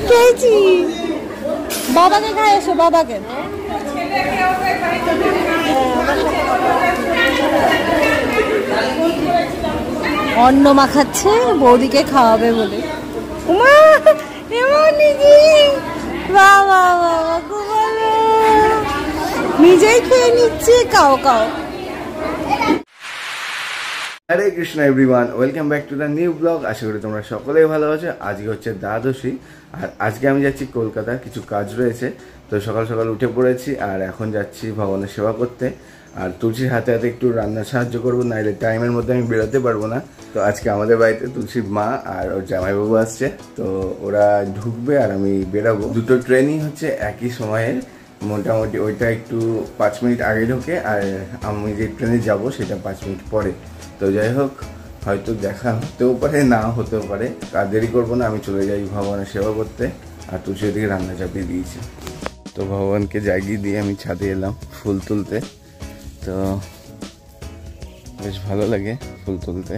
খেয়েছি বাবাকে খাই এসো বাবাকে অন্ন মাখাচ্ছে বৌদিকে খাওয়াবে বলে নিজেই খেয়ে নিচ্ছে কাও কাও। Hare Krishna everyone, welcome back to the new blog. আশা করি তোমরা সকলেই ভালো আছো। আজকে হচ্ছে দ্বাদশী আর আজকে আমি যাচ্ছি কলকাতা, কিছু কাজ রয়েছে। তো সকাল সকাল উঠে পড়েছি আর এখন যাচ্ছি ভগবানের সেবা করতে। আর তুলসীর হাতে হাতে একটু রান্নার সাহায্য করবো, নাইলে টাইমের মধ্যে আমি বেরোতে পারবো না। তো আজকে আমাদের বাড়িতে তুলসীর মা আর ওর জামাইবাবু আসছে, তো ওরা ঢুকবে আর আমি বেরাবো। দুটো ট্রেনই হচ্ছে একই সময়ের, মোটামুটি ওইটা একটু 5 মিনিট আগে ঢোকে আর আমি যে ট্রেনে যাব সেটা 5 মিনিট পরে। তো যাই হোক, হয়তো দেখা হতেও পারে, না হতেও পারে। আর দেরি করবো না, আমি চলে যাই ভগবানের সেবা করতে। আর তুলসী দিকে রান্না চাপিয়ে দিয়েছি। তো ভগবানকে জাগিয়ে দিয়ে আমি ছাদে এলাম ফুল তুলতে। তো বেশ ভালো লাগে ফুল তুলতে।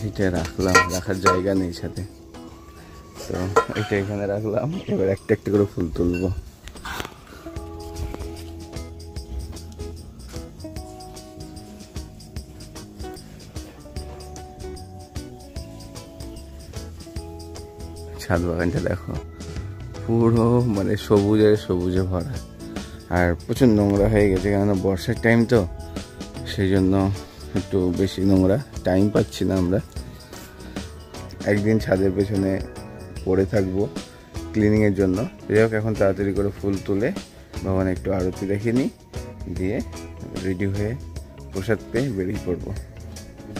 এটা রাখলাম, রাখার জায়গা নেই ছাদে, তো এটা এখানে রাখলাম। এবার একটা একটা করে ফুল তুলবো। ছাদ বাগানটা দেখো, পুরো মানে সবুজে সবুজে ভরা। আর প্রচুর নোংরা হয়ে গেছে, কেননা বর্ষার টাইম তো, সেই জন্য একটু বেশি নোংরা। টাইম পাচ্ছি না আমরা। একদিন ছাদের পেছনে পড়ে থাকবো ক্লিনিংয়ের জন্য। যাই হোক, এখন তাড়াতাড়ি করে ফুল তুলে ভগবান একটু আরতি দেখে নিই, দিয়ে রেডি হয়ে প্রসাদ পেয়ে বেরিয়ে পড়বো।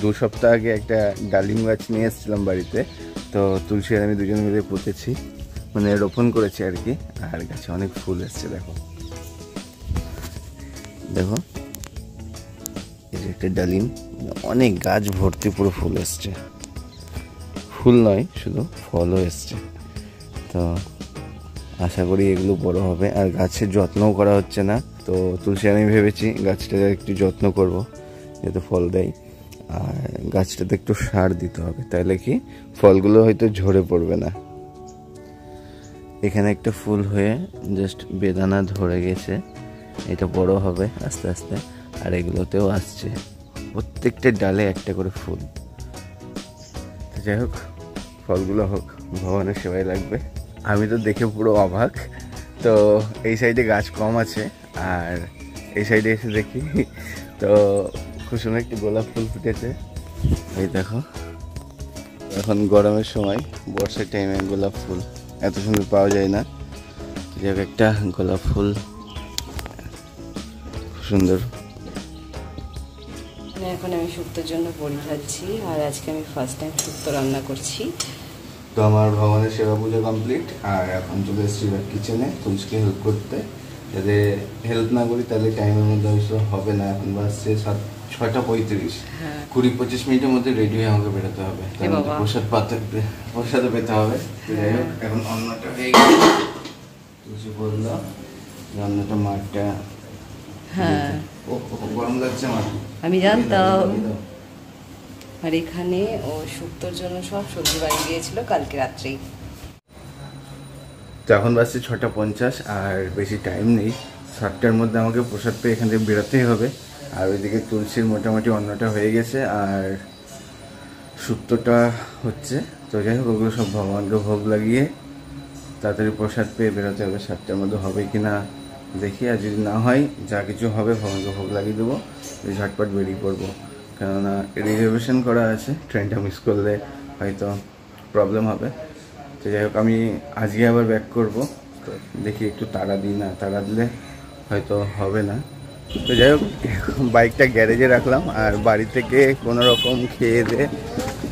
2 সপ্তাহ আগে একটা ডালিম গাছ নিয়ে এসেছিলাম বাড়িতে, তো তুলসী আর আমি দুজন মিলে পুঁতেছি, মানে রোপণ করেছি আর কি। আর গাছে অনেক ফুল এসছে, দেখো দেখো, এই যে একটা ডালিম, অনেক গাছ ভর্তি পুরো ফুল এসছে। ফুল নয়, শুধু ফলও এসছে। তো আশা করি এগুলো বড় হবে। আর গাছের যত্নও করা হচ্ছে না, তো তুলসী আমি ভেবেছি গাছটা একটু যত্ন করব, যাতে ফল দেয়। আর গাছটাতে একটু সার দিতে হবে, তাহলে কি ফলগুলো হয়তো ঝরে পড়বে না। এখানে একটা ফুল হয়ে জাস্ট বেদানা ধরে গেছে, এটা বড় হবে আস্তে আস্তে। আর এগুলোতেও আসছে, প্রত্যেকটা ডালে একটা করে ফুল। যাই হোক, ফলগুলো হোক, ভগবানের সেবায় লাগবে। আমি তো দেখে পুরো অবাক। তো এই সাইডে গাছ কম আছে, আর এই সাইডে এসে দেখি তো খুব সুন্দর একটি গোলাপ ফুল ফুটেছে। এই দেখো, এখন গরমের সময়, বর্ষার টাইমে গোলাপ ফুল এত সুন্দর পাওয়া যায় না। যাই হোক, একটা গোলাপ ফুল খুব সুন্দর। এখন আমি শুক্তোর জন্য বড়ি ভাজছি, আর আজকে আমি ফার্স্ট টাইম শুক্তো রান্না করছি। তো আমার ভগবানের সেবা পুজো কমপ্লিট, আর এখন চলে এসেছি কিচেনে তুলসীকে হেল্প করতে। যাতে হেল্প না করি তাহলে টাইমের মধ্যে হয়তো হবে না। এখন বাজছে 6:35, 20-25 মিনিটের মধ্যে রেডি হয়ে আমাকে বেরোতে হবে। প্রসাদও পেতে হবে। যাই হোক, এখন অন্নটা হয়ে গেছে। তুলসী বললো রান্নাটা মাঠটা, হ্যাঁ গরম লাগছে আমার, আমি জানতাম। আর এখানে ও শুক্তোর জন্য সব সবজি বাড়ি দিয়েছিল কালকে রাত্রেই। তো এখন বাজছে 6:50, আর বেশি টাইম নেই। 7টার মধ্যে আমাকে প্রসাদ পেয়ে এখান থেকে বেরোতেই হবে। আর ওইদিকে তুলসীর মোটামুটি অন্নটা হয়ে গেছে, আর শুক্তোটা হচ্ছে। তো যাই হোক, ওগুলো সব ভগবানকে ভোগ লাগিয়ে তাড়াতাড়ি প্রসাদ পেয়ে বেরোতে হবে। 7টার মধ্যে হবে কি না দেখি, আর যদি না হয় যা কিছু হবে ভগবানকে ভোগ লাগিয়ে দেবো, ঝটপট বেরিয়ে পড়বো। কেননা রিজার্ভেশন করা আছে, ট্রেনটা মিস করলে হয়তো প্রবলেম হবে। তো যাই হোক, আমি আজকে আবার ব্যাক করবো। তো দেখি একটু তাড়া দিই, না তাড়া দিলে হয়তো হবে না। তো যাই হোক, বাইকটা গ্যারেজে রাখলাম, আর বাড়ি থেকে কোনো রকম খেয়ে দিয়ে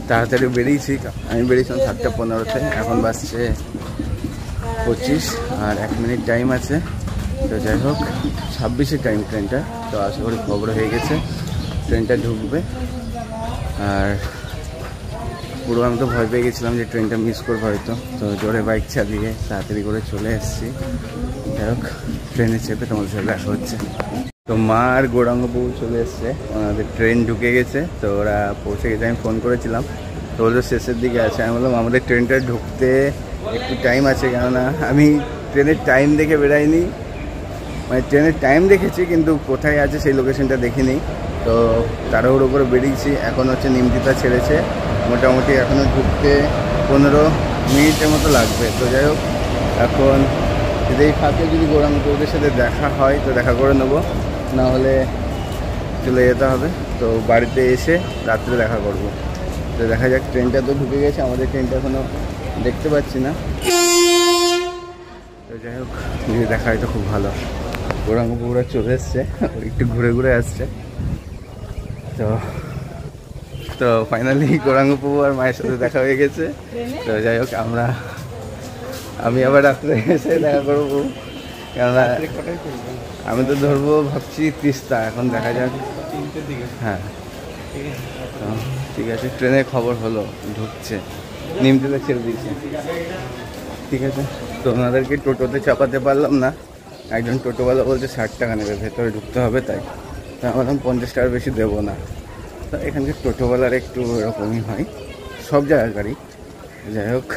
তাড়াতাড়ি বেরিয়েছি। আমি বেরিয়েছিলাম 7:15-তে, এখন বাজছে 25, আর 1 মিনিট টাইম আছে। তো যাই হোক, 26-এর টাইম ট্রেনটা। তো আশা করি খবর হয়ে গেছে, ট্রেনটা ঢুকবে। আর পুরো আমি তো ভয় পেয়ে গেছিলাম যে ট্রেনটা মিস করবো হয়তো। তো জোরে বাইক চালিয়ে তাড়াতাড়ি করে চলে এসেছি। যাই হোক, ট্রেনে চেপে তোমাদের সাথে দেখা হচ্ছে। তো মা আর গৌরাঙ্গবু চলে এসছে, ওনাদের ট্রেন ঢুকে গেছে, তো ওরা পৌঁছে গেছে। আমি ফোন করেছিলাম, তো ওদের শেষের দিকে আছে। আমি বললাম আমাদের ট্রেনটা ঢুকতে একটু টাইম আছে, কেননা আমি ট্রেনের টাইম দেখে বেরাইনি, মানে ট্রেনের টাইম দেখেছি কিন্তু কোথায় আছে সেই লোকেশনটা দেখিনি। তো তাড়াহুড়ো করে বেরিয়েছি। এখন হচ্ছে নিমতিতা ছেড়েছে, মোটামুটি এখনও ঢুকতে 15 মিনিটের মতো লাগবে। তো যাই হোক, এখন যদি এই ফাঁকে যদি গৌরাঙ্গপুরের সাথে দেখা হয় তো দেখা করে নেবো, না হলে চলে যেতে হবে। তো বাড়িতে এসে রাত্রে দেখা করব। তো দেখা যাক, ট্রেনটা তো ঢুকে গেছে, আমাদের ট্রেনটা এখনও দেখতে পাচ্ছি না। তো যাই হোক, যদি দেখা হয় তো খুব ভালো। গৌরাঙ্গপুরা চলে এসছে, একটু ঘুরে ঘুরে আসছে। তো ফাইনালি গৌরাঙ্গপু আর মায়ের সাথে দেখা হয়ে গেছে। তো যাই হোক, আমি আবার রাত্রে এসে দেখা করবো, কেননা আমি তো ধরবো ভাবছি তিস্তা, এখন দেখা যাক। হ্যাঁ, তো ঠিক আছে, ট্রেনের খবর হলো ঢুকছে, নিমতিতে ছেড়ে দিয়েছে। ঠিক আছে, তো ওনাদেরকে টোটোতে চাপাতে পারলাম না। একজন টোটোওয়ালা বলছে 60 টাকা নেবে, ভেতরে ঢুকতে হবে। তাই আমার 50 টাকার বেশি দেবো না। তো এখানকার টোটোওয়ালার একটু এরকমই হয়, সব জায়গার গাড়ি। যাই হোক,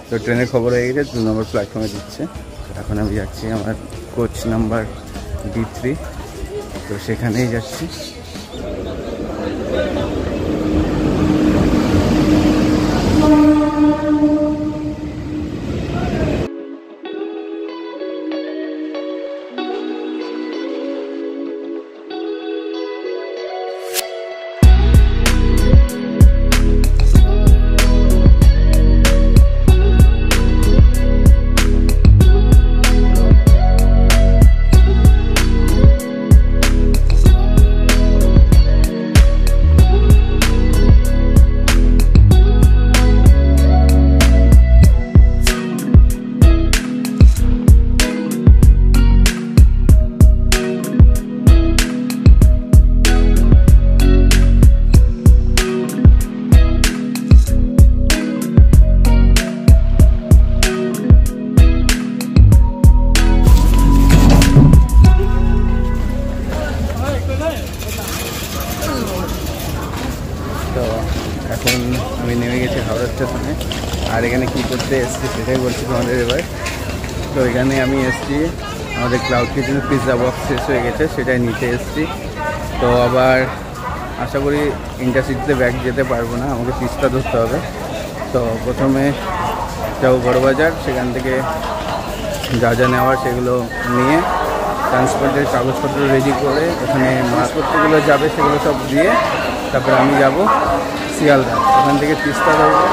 তো ট্রেনের খবর হয়ে গেছে, 2 নম্বর প্ল্যাটফর্মে দিচ্ছে। এখন আমি যাচ্ছি আমার কোচ নাম্বার D3, তো সেখানেই যাচ্ছি। তো এখন আমি নেমে গেছি হাওড়া স্টেশনে, আর এখানে কী করতে এসছি সেটাই বলছি তোমাদের এবার। তো এখানে আমি এসছি, আমাদের ক্লাউড কিচেনের পিৎজা বক্স শেষ হয়ে গেছে, সেটাই নিতে এসছি। তো আবার আশা করি ইন্টারসিটিতে ব্যাক যেতে পারবো না, আমাকে পিসটা ধরতে হবে। তো প্রথমে যাবো বড়বাজার, সেখান থেকে যা যা নেওয়ার সেগুলো নিয়ে ট্রান্সপোর্টের কাগজপত্র রেডি করে ওখানে মালপত্রগুলো যাবে সেগুলো সব দিয়ে তারপরে আমি যাব শিয়ালদা, ওখান থেকে তিস্তা ধরবো।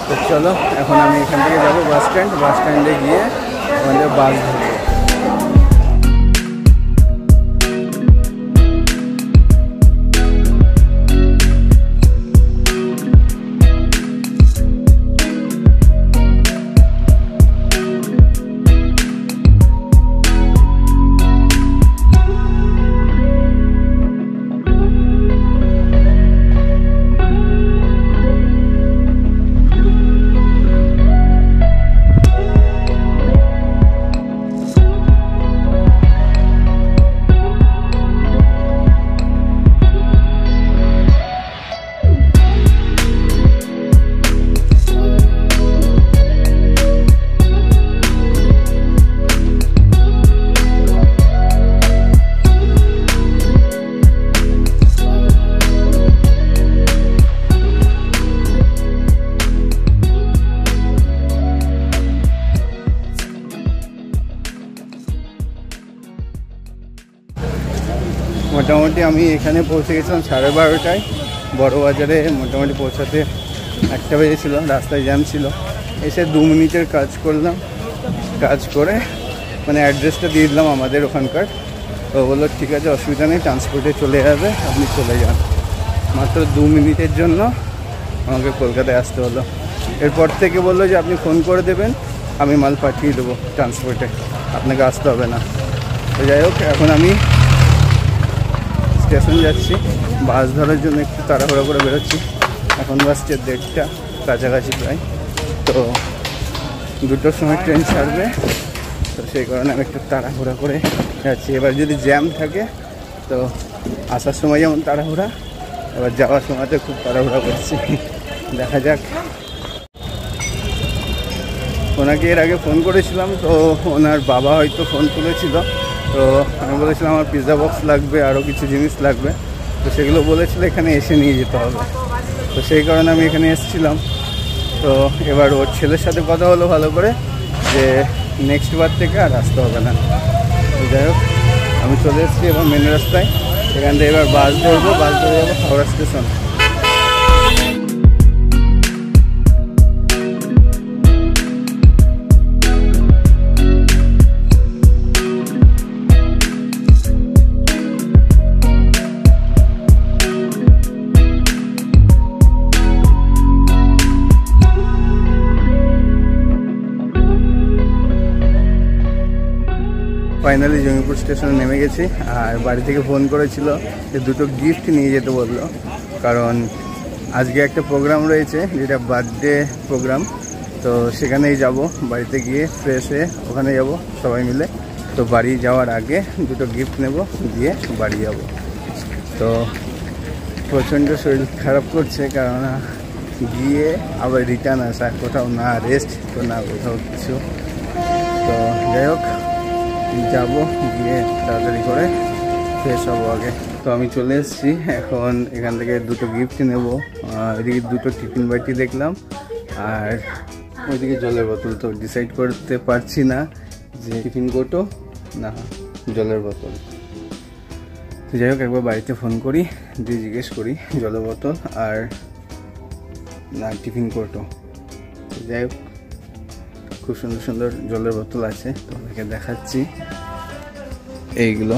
তো চলো, এখন আমি এখান থেকে যাবো বাস স্ট্যান্ডে গিয়ে ওখান থেকে বাস ধরবো। মোটামুটি আমি এখানে পৌঁছে গেছিলাম 12:30টায়, বড়বাজারে মোটামুটি পৌঁছাতে 1টা বেজেছিল, রাস্তায় জ্যাম ছিল। এসে 2 মিনিটের কাজ করলাম, কাজ করে মানে অ্যাড্রেসটা দিয়ে দিলাম আমাদের ওখানকার। তো বললো ঠিক আছে, অসুবিধা নেই, ট্রান্সপোর্টে চলে যাবে, আপনি চলে যান। মাত্র 2 মিনিটের জন্য আমাকে কলকাতায় আসতে হলো। এরপর থেকে বললো যে আপনি ফোন করে দেবেন, আমি মাল পাঠিয়ে দেবো ট্রান্সপোর্টে, আপনাকে আসতে হবে না। তো যাই হোক, এখন আমি স্টেশন যাচ্ছি বাস ধরার জন্য, একটু তাড়াহুড়ো করে বেরোচ্ছি। এখন বাসছে 1:30 কাছাকাছি প্রায়। তো 2টোর সময় ট্রেন ছাড়বে, তো সেই কারণে আমি একটু তাড়াহুড়া করে যাচ্ছি। এবার যদি জ্যাম থাকে তো আসার সময় যেমন তাড়াহুড়া, এবার যাওয়ার সময়তে খুব তাড়াহুড়া করছি। দেখা যাক। ওনাকে এর আগে ফোন করেছিলাম, তো ওনার বাবা হয়তো ফোন তুলেছিল, তো আমি বলেছিলাম আমার পিৎজা বক্স লাগবে, আরও কিছু জিনিস লাগবে, তো সেগুলো বলেছিল এখানে এসে নিয়ে যেতে হবে। তো সেই কারণে আমি এখানে এসেছিলাম। তো এবার ওর ছেলের সাথে কথা হলো ভালো করে যে নেক্সট বার থেকে আর আসতে হবে না। তো যাই হোক, আমি চলে এসেছি এবার মেন রাস্তায়। এখান থেকে এবার বাস ধরবো, বাস ধরে যাবো হাওড়া স্টেশন। ফাইনালি জঙ্গিপুর স্টেশনে নেমে গেছি। আর বাড়ি থেকে ফোন করেছিল যে দুটো গিফট নিয়ে যেতে বললো, কারণ আজকে একটা প্রোগ্রাম রয়েছে যেটা বার্থডে প্রোগ্রাম। তো সেখানেই যাব, বাড়িতে গিয়ে ফ্রেশ হয়ে ওখানে যাব সবাই মিলে। তো বাড়ি যাওয়ার আগে দুটো গিফট নেব, দিয়ে বাড়ি যাব। তো প্রচণ্ড শরীর খারাপ করছে, কারণ গিয়ে আবার রিটার্ন আসা, কোথাও না রেস্ট তো না কোথাও কিছু। তো যাই হোক, যাবো, গিয়ে তাড়াতাড়ি করে ফ্রেশ হবো আগে। তো আমি চলে এসেছি, এখন এখান থেকে দুটো গিফট নেব। এদিকে দুটো টিফিন বাটি দেখলাম, আর ওইদিকে জলের বোতল। তো ডিসাইড করতে পারছি না যে টিফিন কোটো না জলের বোতল। তো যাই হোক, একবার বাড়িতে ফোন করি, দিয়ে জিজ্ঞেস করি জলের বোতল আর না টিফিন কোটো। যাই হোক, খুব সুন্দর সুন্দর জলের বোতল আছে, তোমাদেরকে দেখাচ্ছি। এইগুলো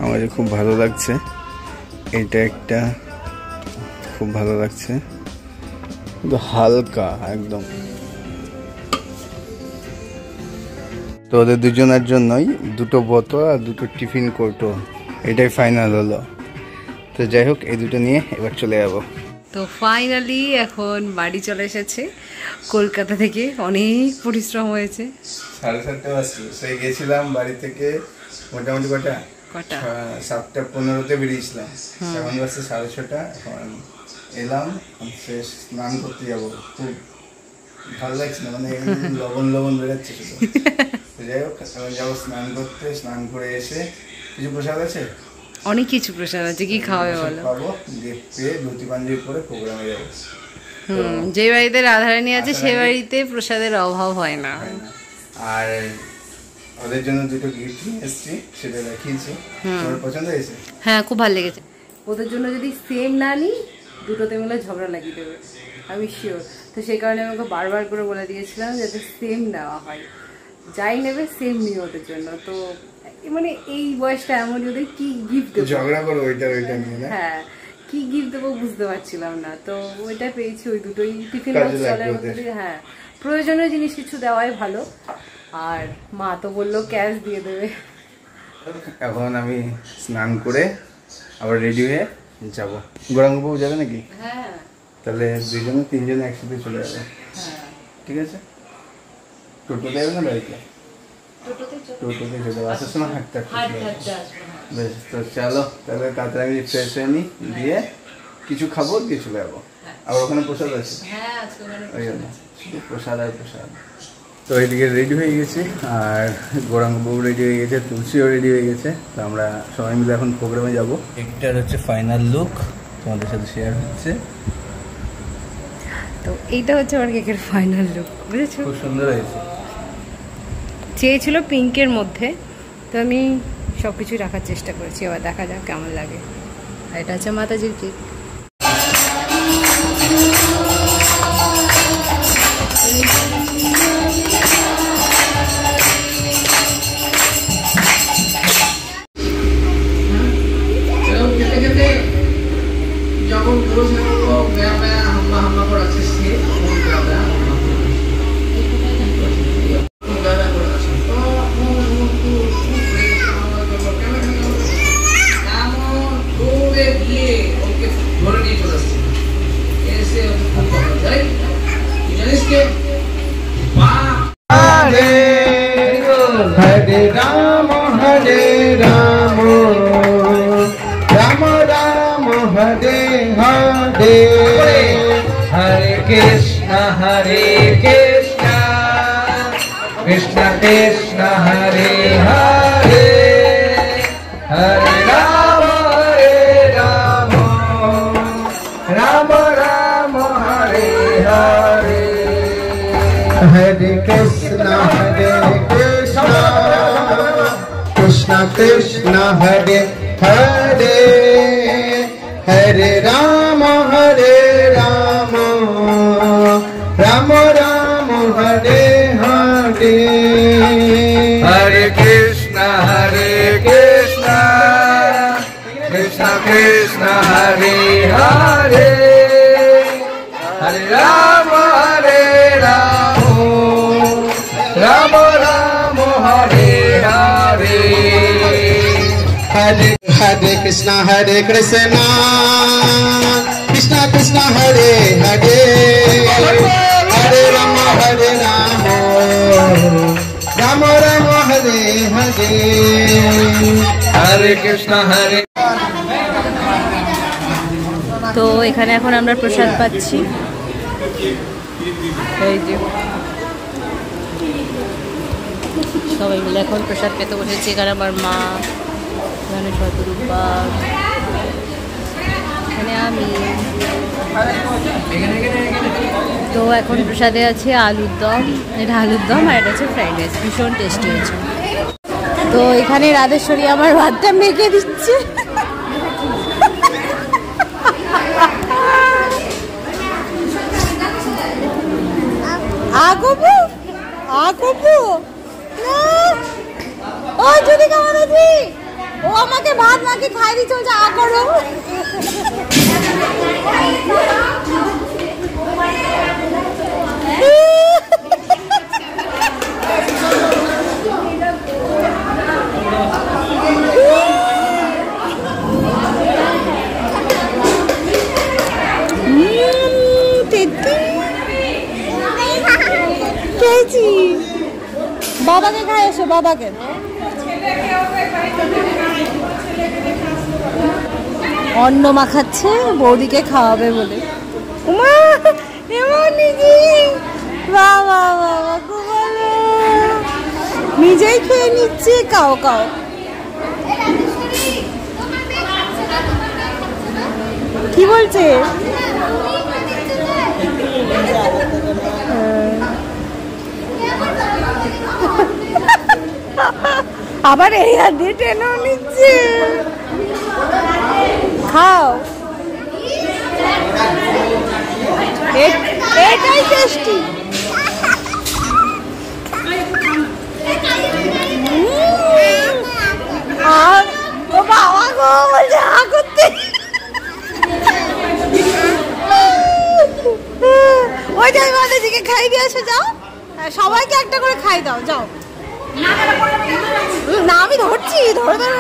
আমার খুব ভালো লাগছে, এইটা একটা খুব ভালো লাগছে, কিন্তু হালকা একদম। তো ওদের দুজনের জন্যই দুটো বোতল আর দুটো টিফিন কোটো, এটাই ফাইনাল হলো। তো যাই হোক, এই দুটো নিয়ে এবার চলে যাবো। তো ফাইনালি এখন বাড়ি চলে এসেছে কলকাতা থেকে, অনেক পরিশ্রম হয়েছে। 7:30 বাজছে, সেই গেছিলাম বাড়ি থেকে মোটামুটি কটা 7:15-তে বেরিয়েছিলাম, এখন বাজছে 6:30। এখন এলাম, স্নান করতে যাবো। খুব ভালো লাগছে না, মানে লবণ লবণ বেরোচ্ছে শুধু। যাই হোক, এখন যাবো স্নান করতে। স্নান করে এসে কিছু প্রসাদ আছে, অনেক কিছু প্রসাদ আছে, কি খাওয়াবে বলো? খাবো, দিয়ে পেয়ে ধুতি পাঞ্জাবি পরে প্রোগ্রামে যাবো। যে বাড়িতে রাধারানী আছে সেই বাড়িতে প্রসাদের অভাব হয় না। আর ওদের জন্য দুটো গিফট নিয়ে এসেছি, সেটা দেখিয়েছি। তোমার পছন্দ হয়েছে? হ্যাঁ, খুব ভালো লেগেছে। ওদের জন্য যদি সেম না নিই, দুটোতে মিলে ঝগড়া লাগিয়ে দেবে, আমি শিওর। তো সেই কারণে আমাকে বারবার করে বলে দিয়েছিলাম যাতে সেম নেওয়া হয়, যাই নেবে সেম নিয়ে ওদের জন্য। তো মানে এই বয়সটা এমন, ওদের কি গিফট দেবো, ঝগড়া করো ওইটা নিয়ে না। হ্যাঁ, কি গিফট দেবো বুঝতে পারছিলাম না। তো ওইটা পেয়েছি, ওই দুটোই টিফিন বক্স চলের মধ্যে। হ্যাঁ, প্রয়োজনীয় জিনিস কিছু দেওয়াই ভালো। আর মা তো বললো ক্যাশ দিয়ে দেবে। এখন আমি স্নান করে আবার রেডি হয়ে যাবো। গৌরাঙ্গবাবু যাবে নাকি? হ্যাঁ, তাহলে দুজনে তিনজনে একসাথে চলে যাবো। ঠিক আছে, টোটোতে যাবে না বাড়িতে? টোটোতে চলে যাবো, আসার সময় হাঁটতে বেশ। তো চলো তাহলে তাড়াতাড়ি ফ্রেশ হয়ে নিই, দিয়ে কিছু খাবো, দিয়ে চলে যাবো। আর ওখানে প্রসাদ আছে, ওই জন্য শুধু প্রসাদ আর প্রসাদ। তো এইদিকে রেডি হয়ে গেছি, আর গৌরাঙ্গবাবু রেডি হয়ে গেছে, তুলসীও রেডি হয়ে গেছে। তো আমরা সবাই মিলে এখন প্রোগ্রামে যাবো। একটার হচ্ছে ফাইনাল লুক তোমাদের সাথে শেয়ার হচ্ছে। তো এইটা হচ্ছে আমার কেকের ফাইনাল লুক, বুঝেছো? খুব সুন্দর হয়েছে। চেয়েছিল পিঙ্কের মধ্যে, তো আমি সব কিছুই রাখার চেষ্টা করেছি, এবার দেখা যাক কেমন লাগে। আর এটা হচ্ছে মাতাজির কেক। যখন হাম্মা করাচ্ছে সে ধরে নিয়ে চলে আসছে, এসে Hare Krishna Krishna Krishna Hare Hare Hare Rama Rama Rama Hare Hare Hare Krishna Krishna Krishna Hare Hare Hare Rama Rama Rama Hare Hare Hare Krishna Krishna Krishna Hare Hare Hare Rama Rama Rama Hare Hare Hare Hare Krishna Krishna Krishna Hare Hare Hare Rama Rama Rama Hare Hare Hare Krishna Hare তো এখানে এখন আমরা প্রসাদ পাচ্ছি। এই যে সবাই মিলে এখন প্রসাদ পেতে বসেছি। এখানে আমার মা, এখানে শতরূপা, এখানে আমি। তো এখন প্রসাদে আছে আলুর দম, এটা আলুর দম আর এটা হচ্ছে ফ্রাইড রাইস, ভীষণ টেস্টি হয়েছে। তো এখানে রাধেশ্বরী আমার ভাতটা মেখে দিচ্ছে। ও যদি কেমন আছি, ও আমাকে ভাত মাখি খাই দিচ্ছে, যা করো। বাবাকে খাই এসো, বাবাকে। অন্ন মাখাচ্ছে বৌদিকে খাওয়াবে বলে। উমা এমন নিজে বাবা বাবা খুব ভালো, নিজেই খেয়ে নিচ্ছে। কাও কাও কি বলছে? আবার এই হাত দিয়ে টেনেও নিচ্ছে। খাও, এটাই টেস্টি। আর ও বাবা গো বলছে হা করতে। ওই যাই মাতাজিকে খাই দিয়ে আসো, যাও সবাইকে একটা করে খাই দাও, যাও। না আমি ধরছি, ধরে ধরে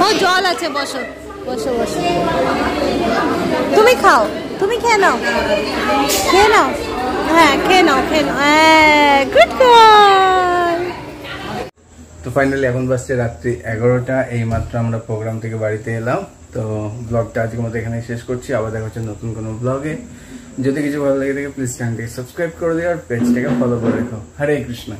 ও জল আছে, বসো বসো বসো। তুমি খাও, তুমি খেয়ে নাও, খেয়ে নাও। হ্যাঁ খেয়ে নাও, খেয়ে নাও। হ্যাঁ গুড গার্ল। তো ফাইনালি এখন বাজছে রাত্রি 11টা। এইমাত্র আমরা প্রোগ্রাম থেকে বাড়িতে এলাম। তো ব্লগটা আজকের মতো এখানে শেষ করছি। আবার দেখা হচ্ছে নতুন কোনো ব্লগে। যদি কিছু ভালো লাগে থাকে প্লিজ চ্যানেলটাকে সাবস্ক্রাইব করে দিও আর পেজটাকে ফলো করে রেখো। হরে কৃষ্ণ।